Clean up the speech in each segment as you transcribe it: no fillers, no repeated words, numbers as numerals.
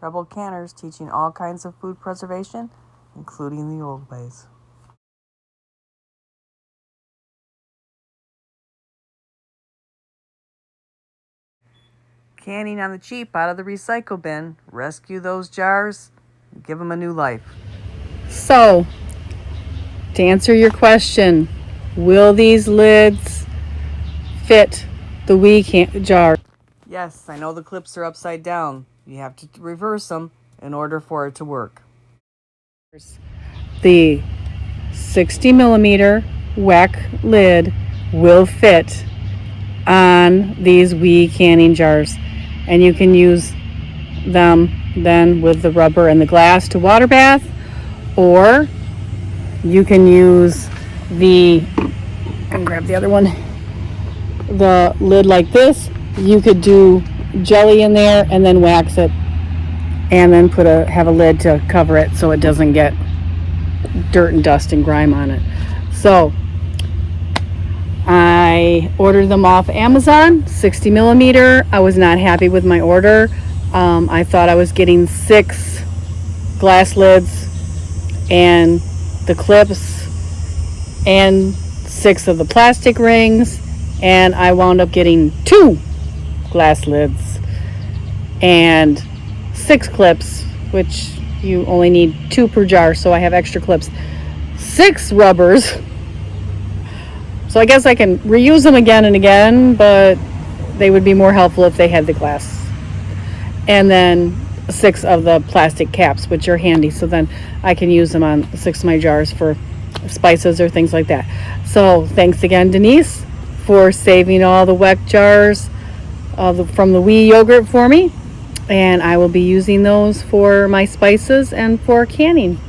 treble canners teaching all kinds of food preservation, including the old ways. Canning on the cheap out of the recycle bin. Rescue those jars, give them a new life. So, to answer your question, will these lids fit the wee jar? Yes, I know the clips are upside down. You have to reverse them in order for it to work. The 60 millimeter weck lid will fit on these wee canning jars, and you can use them then with the rubber and the glass to water bath, or you can use and grab the other one, the lid like this. You could do jelly in there and then wax it, and then have a lid to cover it so it doesn't get dirt and dust and grime on it. So I ordered them off Amazon, 60 millimeter. I was not happy with my order. I thought I was getting 6 glass lids and the clips and 6 of the plastic rings, and I wound up getting 2 glass lids and 6 clips, which you only need 2 per jar, so I have extra clips, 6 rubbers. So I guess I can reuse them again and again, but they would be more helpful if they had the glass. And then 6 of the plastic caps, which are handy, so then I can use them on 6 of my jars for spices or things like that. So thanks again, Denise, for saving all the weck jars from the wee yogurt for me, and I will be using those for my spices and for canning.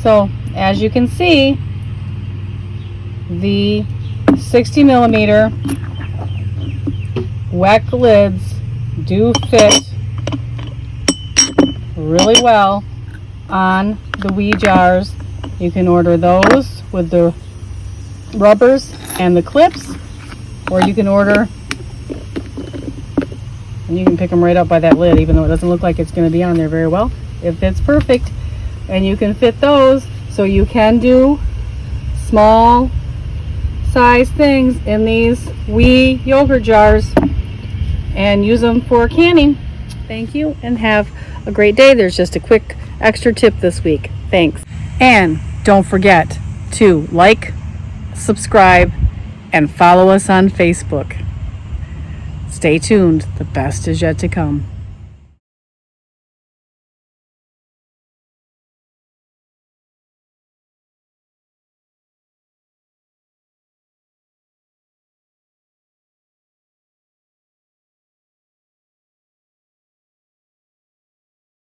So as you can see, the 60 millimeter weck lids do fit really well on the wee jars. You can order those with the rubbers and the clips, or you can order, and you can pick them right up by that lid, even though it doesn't look like it's going to be on there very well. It fits perfect, and you can fit those, so you can do small size things in these wee yogurt jars and use them for canning. Thank you, and have a great day. There's just a quick extra tip this week. Thanks. And don't forget to like, subscribe, and follow us on Facebook. Stay tuned. The best is yet to come.